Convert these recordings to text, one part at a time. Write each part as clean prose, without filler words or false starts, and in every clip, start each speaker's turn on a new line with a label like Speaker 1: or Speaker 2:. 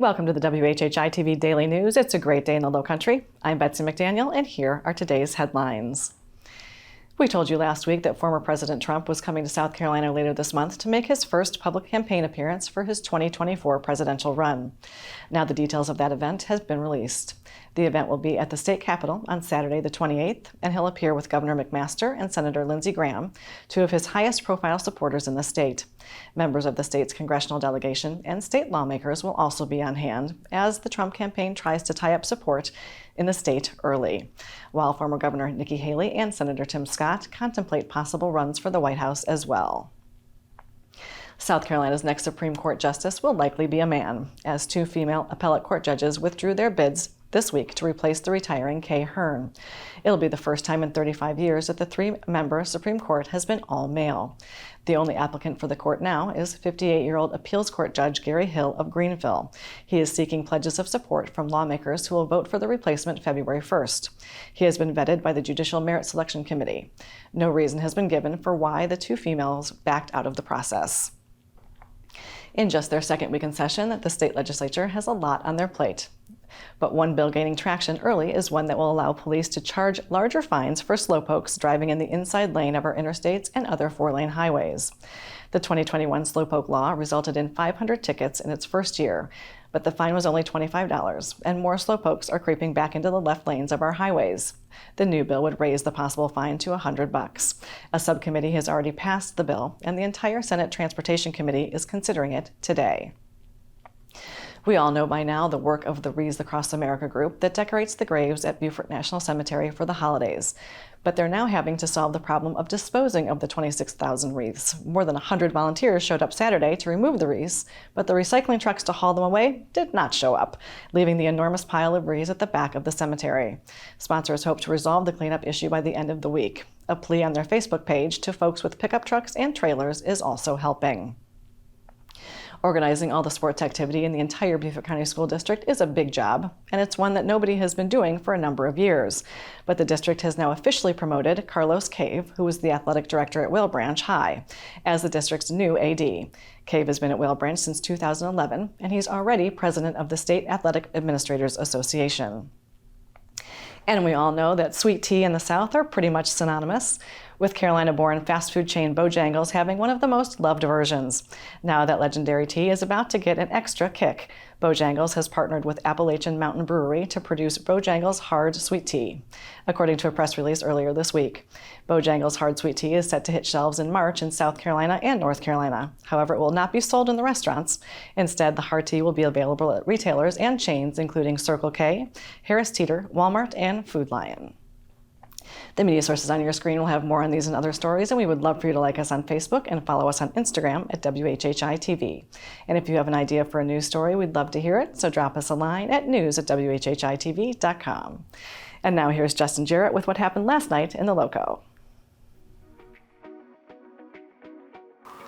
Speaker 1: Welcome to the WHHI-TV Daily News. It's a great day in the Lowcountry. I'm Betsy McDaniel, and here are today's headlines. We told you last week that former President Trump was coming to South Carolina later this month to make his first public campaign appearance for his 2024 presidential run. Now the details of that event have been released. The event will be at the state capitol on Saturday the 28th, and he'll appear with Governor McMaster and Senator Lindsey Graham, two of his highest profile supporters in the state. Members of the state's congressional delegation and state lawmakers will also be on hand as the Trump campaign tries to tie up support in the state early, while former Governor Nikki Haley and Senator Tim Scott contemplate possible runs for the White House as well. South Carolina's next Supreme Court justice will likely be a man, as two female appellate court judges withdrew their bids this week to replace the retiring Kay Hearn. It'll be the first time in 35 years that the three-member Supreme Court has been all-male. The only applicant for the court now is 58-year-old appeals court judge Gary Hill of Greenville. He is seeking pledges of support from lawmakers who will vote for the replacement February 1st. He has been vetted by the Judicial Merit Selection Committee. No reason has been given for why the two females backed out of the process. In just their second week in session, the state legislature has a lot on their plate. But one bill gaining traction early is one that will allow police to charge larger fines for slowpokes driving in the inside lane of our interstates and other four-lane highways. The 2021 slowpoke law resulted in 500 tickets in its first year, but the fine was only $25, and more slowpokes are creeping back into the left lanes of our highways. The new bill would raise the possible fine to $100. A subcommittee has already passed the bill, and the entire Senate Transportation Committee is considering it today. We all know by now the work of the Wreaths Across America group that decorates the graves at Beaufort National Cemetery for the holidays. But they're now having to solve the problem of disposing of the 26,000 wreaths. More than 100 volunteers showed up Saturday to remove the wreaths, but the recycling trucks to haul them away did not show up, leaving the enormous pile of wreaths at the back of the cemetery. Sponsors hope to resolve the cleanup issue by the end of the week. A plea on their Facebook page to folks with pickup trucks and trailers is also helping. Organizing all the sports activity in the entire Beaufort County School District is a big job, and it's one that nobody has been doing for a number of years. But the district has now officially promoted Carlos Cave, who was the athletic director at Whale Branch High, as the district's new AD. Cave has been at Whale Branch since 2011, and he's already president of the State Athletic Administrators Association. And we all know that sweet tea and the South are pretty much synonymous, with Carolina-born fast food chain Bojangles having one of the most loved versions. Now that legendary tea is about to get an extra kick. Bojangles has partnered with Appalachian Mountain Brewery to produce Bojangles Hard Sweet Tea, according to a press release earlier this week. Bojangles Hard Sweet Tea is set to hit shelves in March in South Carolina and North Carolina. However, it will not be sold in the restaurants. Instead, the hard tea will be available at retailers and chains including Circle K, Harris Teeter, Walmart, and Food Lion. The media sources on your screen will have more on these and other stories, and we would love for you to like us on Facebook and follow us on Instagram at WHHI-TV. And if you have an idea for a news story, we'd love to hear it, so drop us a line at news@WHHITV.com. And now here's Justin Jarrett with what happened last night in the Lowco.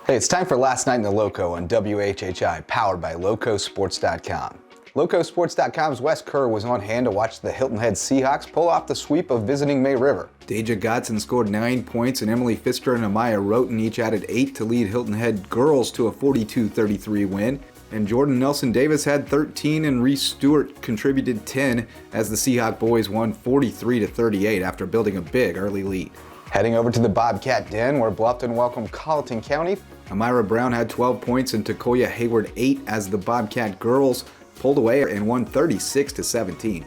Speaker 2: Hey, it's time for Last Night in the Lowco on WHHI, powered by LowcoSports.com. LowcoSports.com's Wes Kerr was on hand to watch the Hilton Head Seahawks pull off the sweep of visiting May River.
Speaker 3: Deja Godson scored 9 points, and Emily Pfister and Amaya Roten each added 8 to lead Hilton Head girls to a 42-33 win. And Jordan Nelson-Davis had 13 and Reese Stewart contributed 10 as the Seahawk boys won 43-38 after building a big early lead.
Speaker 2: Heading over to the Bobcat Den, where Bluffton welcomed Colleton County.
Speaker 3: Amira Brown had 12 points and Takoya Hayward 8 as the Bobcat girls pulled away and won 36-17.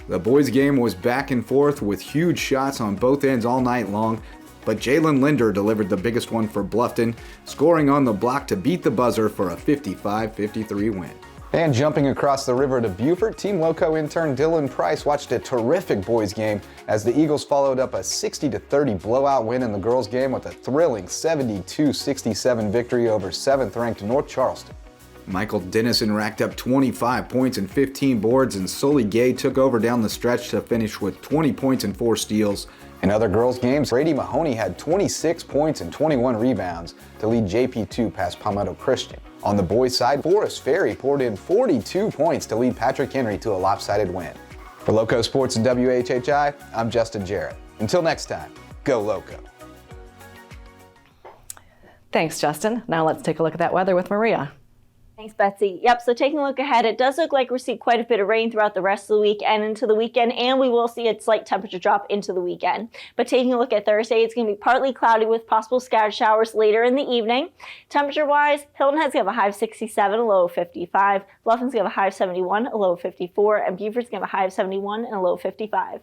Speaker 3: The boys' game was back and forth with huge shots on both ends all night long, but Jalen Linder delivered the biggest one for Bluffton, scoring on the block to beat the buzzer for a 55-53 win.
Speaker 2: And jumping across the river to Beaufort, Team Lowco intern Dylan Price watched a terrific boys' game as the Eagles followed up a 60-30 blowout win in the girls' game with a thrilling 72-67 victory over 7th-ranked North Charleston.
Speaker 3: Michael Dennison racked up 25 points and 15 boards, and Sully Gay took over down the stretch to finish with 20 points and 4 steals.
Speaker 2: In other girls' games, Brady Mahoney had 26 points and 21 rebounds to lead JP2 past Palmetto Christian. On the boys' side, Forest Ferry poured in 42 points to lead Patrick Henry to a lopsided win. For Loco Sports and WHHI, I'm Justin Jarrett. Until next time, go Loco.
Speaker 1: Thanks, Justin. Now let's take a look at that weather with Maria.
Speaker 4: Thanks, Betsy. Yep, so taking a look ahead, it does look like we'll see quite a bit of rain throughout the rest of the week and into the weekend, and we will see a slight temperature drop into the weekend. But taking a look at Thursday, it's going to be partly cloudy with possible scattered showers later in the evening. Temperature-wise, Hilton has going to have a high of 67, a low of 55. Bluffton's going to have a high of 71, a low of 54, and Beaufort's going to have a high of 71 and a low of 55.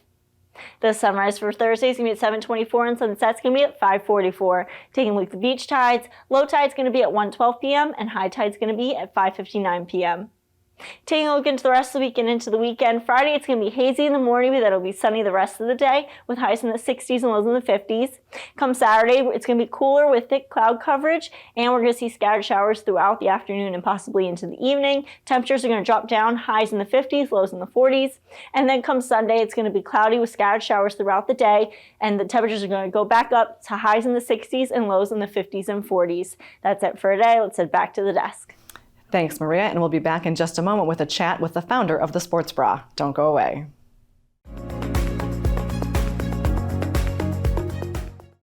Speaker 4: The sunrise for Thursday is going to be at 7:24 and sunset's going to be at 5:44. Taking a look at the beach tides, low tide's going to be at 1:12 p.m. and high tide's going to be at 5:59 p.m. Taking a look into the rest of the week and into the weekend, Friday it's going to be hazy in the morning, but it'll be sunny the rest of the day with highs in the 60s and lows in the 50s. Come Saturday, it's going to be cooler with thick cloud coverage, and we're going to see scattered showers throughout the afternoon and possibly into the evening. Temperatures are going to drop down, highs in the 50s, lows in the 40s. And then come Sunday, it's going to be cloudy with scattered showers throughout the day, and the temperatures are going to go back up to highs in the 60s and lows in the 50s and 40s. That's it for today. Let's head back to the desk.
Speaker 1: Thanks, Maria, and we'll be back in just a moment with a chat with the founder of the Sports Bra. Don't go away.